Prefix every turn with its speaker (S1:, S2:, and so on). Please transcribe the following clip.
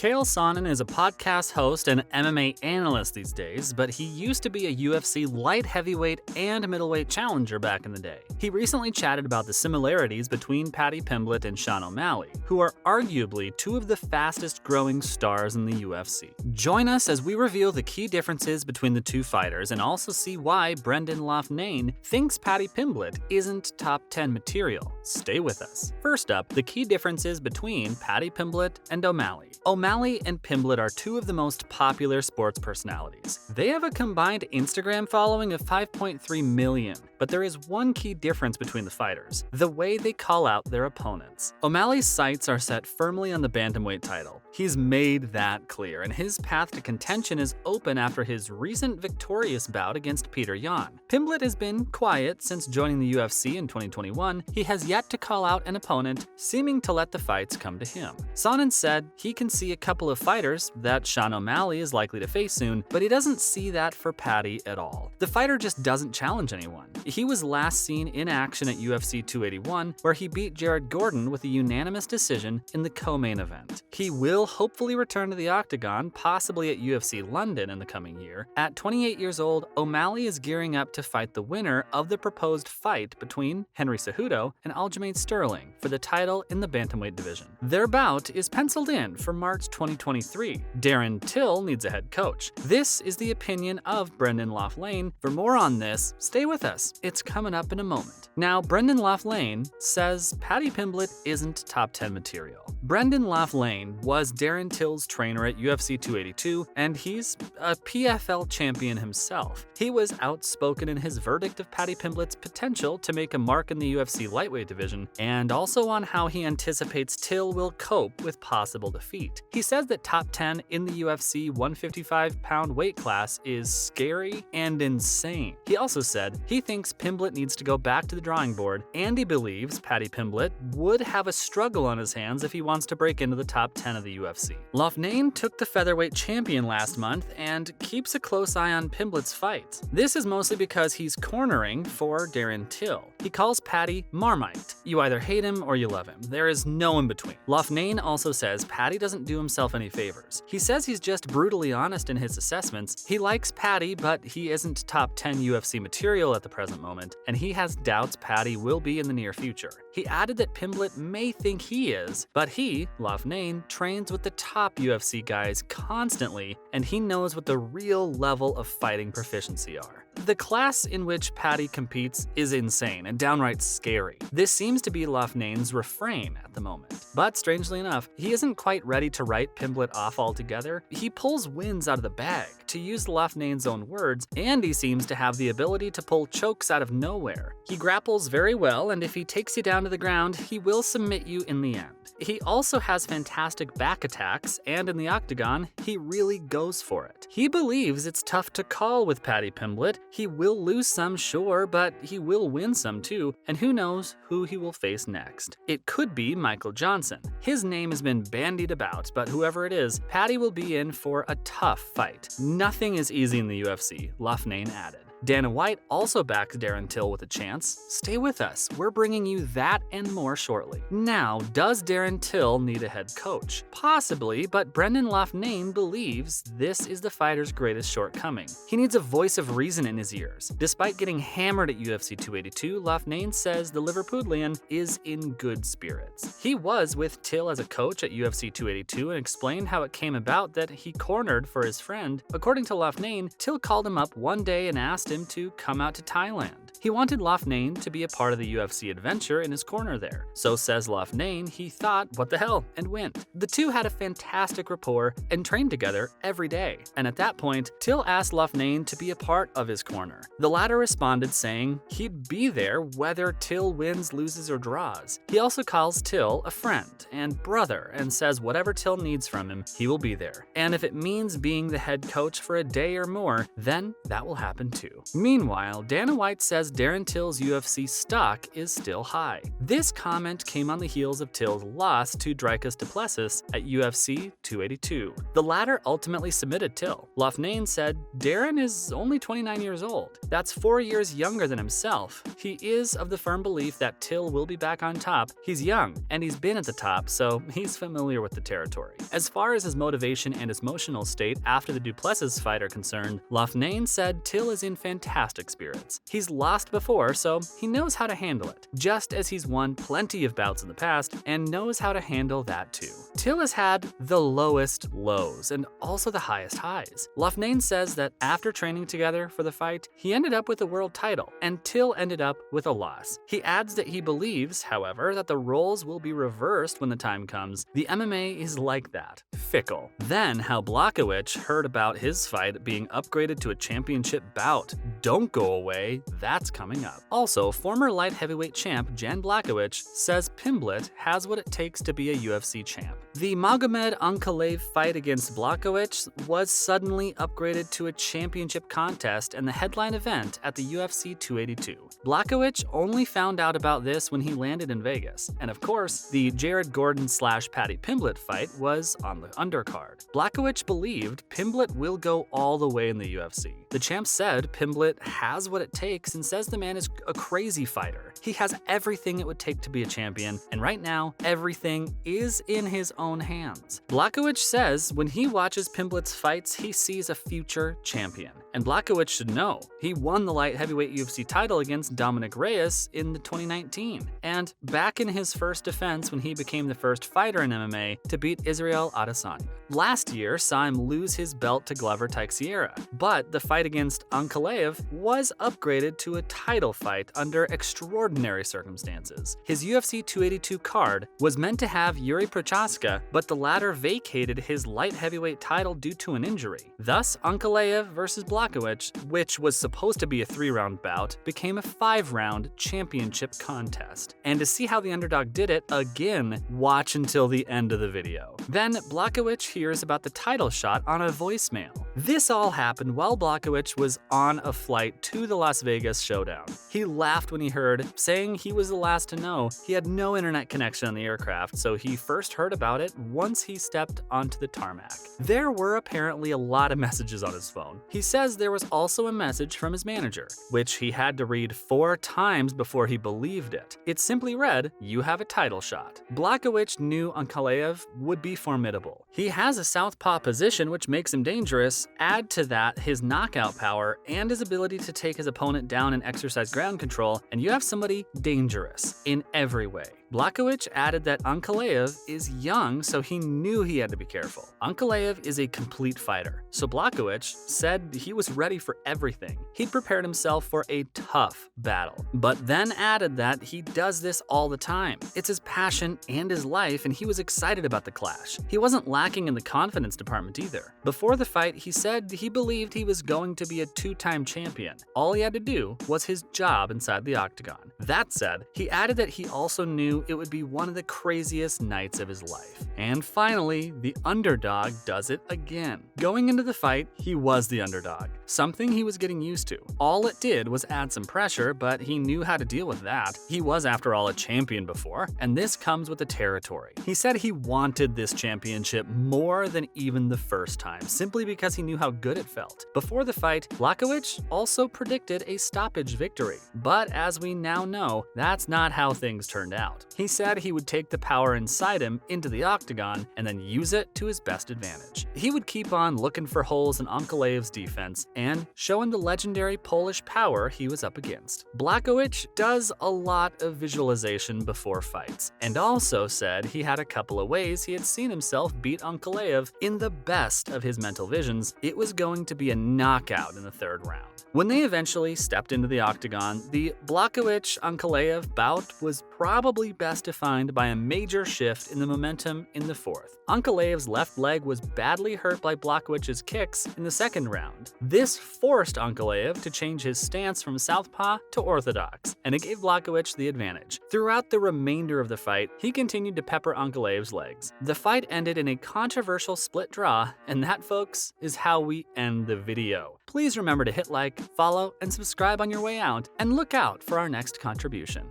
S1: Chael Sonnen is a podcast host and MMA analyst these days, but he used to be a UFC light heavyweight and middleweight challenger back in the day. He recently chatted about the similarities between Paddy Pimblett and Sean O'Malley, who are arguably two of the fastest growing stars in the UFC. Join us as we reveal the key differences between the two fighters and also see why Brendan Loughnane thinks Paddy Pimblett isn't top 10 material. Stay with us. First up, the key differences between Paddy Pimblett and O'Malley. O'Malley and Pimblett are two of the most popular sports personalities. They have a combined Instagram following of 5.3 million, but there is one key difference between the fighters: the way they call out their opponents. O'Malley's sights are set firmly on the bantamweight title. He's made that clear, and his path to contention is open after his recent victorious bout against Peter Yan. Pimblett has been quiet since joining the UFC in 2021. He has yet to call out an opponent, seeming to let the fights come to him. Sonnen said he can see a couple of fighters that Sean O'Malley is likely to face soon, but he doesn't see that for Paddy at all. The fighter just doesn't challenge anyone. He was last seen in action at UFC 281, where he beat Jared Gordon with a unanimous decision in the co-main event. He will hopefully return to the octagon, possibly at UFC London in the coming year. At 28 years old, O'Malley is gearing up to fight the winner of the proposed fight between Henry Cejudo and Aljamain Sterling for the title in the bantamweight division. Their bout is penciled in for March 2023. Darren Till needs a head coach. This is the opinion of Brendan Loughnane. For more on this, stay with us. It's coming up in a moment. Now, Brendan Loughnane says Paddy Pimblett isn't top 10 material. Brendan Loughnane was Darren Till's trainer at UFC 282, and he's a PFL champion himself. He was outspoken in his verdict of Paddy Pimblett's potential to make a mark in the UFC lightweight division, and also on how he anticipates Till will cope with possible defeat. He says that top 10 in the UFC 155-pound weight class is scary and insane. He also said he thinks Pimblett needs to go back to the drawing board, and he believes Paddy Pimblett would have a struggle on his hands if he wants to break into the top 10 of the UFC. Loughnane took the featherweight champion last month and keeps a close eye on Pimblett's fights. This is mostly because he's cornering for Darren Till. He calls Paddy Marmite. You either hate him or you love him. There is no in between. Loughnane also says Paddy doesn't do himself any favors. He says he's just brutally honest in his assessments. He likes Paddy, but he isn't top 10 UFC material at the present moment, and he has doubts Paddy will be in the near future. He added that Pimblett may think he is, but he, Loughnane, trains with the top UFC guys constantly, and he knows what the real level of fighting proficiency are. The class in which Paddy competes is insane and downright scary. This seems to be Loughnane's refrain at the moment. But strangely enough, he isn't quite ready to write Pimblett off altogether. He pulls wins out of the bag, to use Loughnane's own words, and he seems to have the ability to pull chokes out of nowhere. He grapples very well, and if he takes you down to the ground, he will submit you in the end. He also has fantastic back attacks, and in the octagon, he really goes for it. He believes it's tough to call with Paddy Pimblett. He will lose some, sure, but he will win some too, and who knows who he will face next. It could be Michael Johnson. His name has been bandied about, but whoever it is, Paddy will be in for a tough fight. Nothing is easy in the UFC, Loughnane added. Dana White also backs Darren Till with a chance. Stay with us, we're bringing you that and more shortly. Now, does Darren Till need a head coach? Possibly, but Brendan Loughnane believes this is the fighter's greatest shortcoming. He needs a voice of reason in his ears. Despite getting hammered at UFC 282, Loughnane says the Liverpudlian is in good spirits. He was with Till as a coach at UFC 282 and explained how it came about that he cornered for his friend. According to Loughnane, Till called him up one day and asked him to come out to Thailand. He wanted Loughnane to be a part of the UFC adventure in his corner there. So says Loughnane, he thought, what the hell, and went. The two had a fantastic rapport and trained together every day. And at that point, Till asked Loughnane to be a part of his corner. The latter responded saying he'd be there whether Till wins, loses, or draws. He also calls Till a friend and brother and says whatever Till needs from him, he will be there. And if it means being the head coach for a day or more, then that will happen too. Meanwhile, Dana White says Darren Till's UFC stock is still high. This comment came on the heels of Till's loss to Dricus du Plessis at UFC 282. The latter ultimately submitted Till. Loughnane said, "Darren is only 29 years old. That's 4 years younger than himself. He is of the firm belief that Till will be back on top. He's young, and he's been at the top, so he's familiar with the territory." As far as his motivation and his emotional state after the du Plessis fight are concerned, Loughnane said Till is in fantastic spirits. He's lost before, so he knows how to handle it, just as he's won plenty of bouts in the past and knows how to handle that too. Till has had the lowest lows and also the highest highs. Loughnane says that after training together for the fight, he ended up with a world title, and Till ended up with a loss. He adds that he believes, however, that the roles will be reversed when the time comes. The MMA is like that, fickle. Then how Blachowicz heard about his fight being upgraded to a championship bout. Don't go away, that's coming up. Also, former light heavyweight champ Jan Blachowicz says Pimblett has what it takes to be a UFC champ. The Magomed Ankalaev fight against Blachowicz was suddenly upgraded to a championship contest and the headline event at the UFC 282. Blachowicz only found out about this when he landed in Vegas, and of course, the Jared Gordon/Paddy Pimblett fight was on the undercard. Blachowicz believed Pimblett will go all the way in the UFC. The champ said Pimblett has what it takes and says the man is a crazy fighter. He has everything it would take to be a champion, and right now, everything is in his own hands. Blachowicz says when he watches Pimblett's fights, he sees a future champion. And Blachowicz should know, he won the light heavyweight UFC title against Dominic Reyes in 2019, and back in his first defense when he became the first fighter in MMA to beat Israel Adesanya. Last year saw him lose his belt to Glover Teixeira, but the fight against Ankalaev was upgraded to a title fight under extraordinary circumstances. His UFC 282 card was meant to have Yuri Prochaska, but the latter vacated his light heavyweight title due to an injury. Thus, Ankalaev versus Blachowicz, which was supposed to be a 3-round bout, became a 5-round championship contest. And to see how the underdog did it, again, watch until the end of the video. Then Blachowicz hears about the title shot on a voicemail. This all happened while Blachowicz was on a flight to the Las Vegas showdown. He laughed when he heard, saying he was the last to know. He had no internet connection on the aircraft, so he first heard about it once he stepped onto the tarmac. There were apparently a lot of messages on his phone. He says there was also a message from his manager, which he had to read 4 times before he believed it. It simply read, "You have a title shot." Blachowicz knew Ankalaev would be formidable. He has a southpaw position which makes him dangerous. Add to that his knockout power and his ability to take his opponent down and exercise ground control, and you have somebody dangerous in every way. Blachowicz added that Ankalaev is young, so he knew he had to be careful. Ankalaev is a complete fighter, so Blachowicz said he was ready for everything. He'd prepared himself for a tough battle, but then added that he does this all the time. It's his passion and his life, and he was excited about the clash. He wasn't lacking in the confidence department either. Before the fight, he said he believed he was going to be a 2-time champion. All he had to do was his job inside the octagon. That said, he added that he also knew it would be one of the craziest nights of his life. And finally, the underdog does it again. Going into the fight, he was the underdog, something he was getting used to. All it did was add some pressure, but he knew how to deal with that. He was, after all, a champion before, and this comes with the territory. He said he wanted this championship more than even the first time, simply because he knew how good it felt. Before the fight, Blachowicz also predicted a stoppage victory, but as we now know, that's not how things turned out. He said he would take the power inside him into the octagon and then use it to his best advantage. He would keep on looking for holes in Ankalaev's defense and showing the legendary Polish power he was up against. Blachowicz does a lot of visualization before fights, and also said he had a couple of ways he had seen himself beat Ankalaev in the best of his mental visions. It was going to be a knockout in the 3rd round. When they eventually stepped into the octagon, the Blachowicz-Ankalaev bout was probably best defined by a major shift in the momentum in the 4th. Ankalaev's left leg was badly hurt by Blachowicz's kicks in the 2nd round. This This forced Ankalaev to change his stance from southpaw to orthodox, and it gave Blachowicz the advantage. Throughout the remainder of the fight, he continued to pepper Ankalaev's legs. The fight ended in a controversial split draw, and that, folks, is how we end the video. Please remember to hit like, follow, and subscribe on your way out, and look out for our next contribution.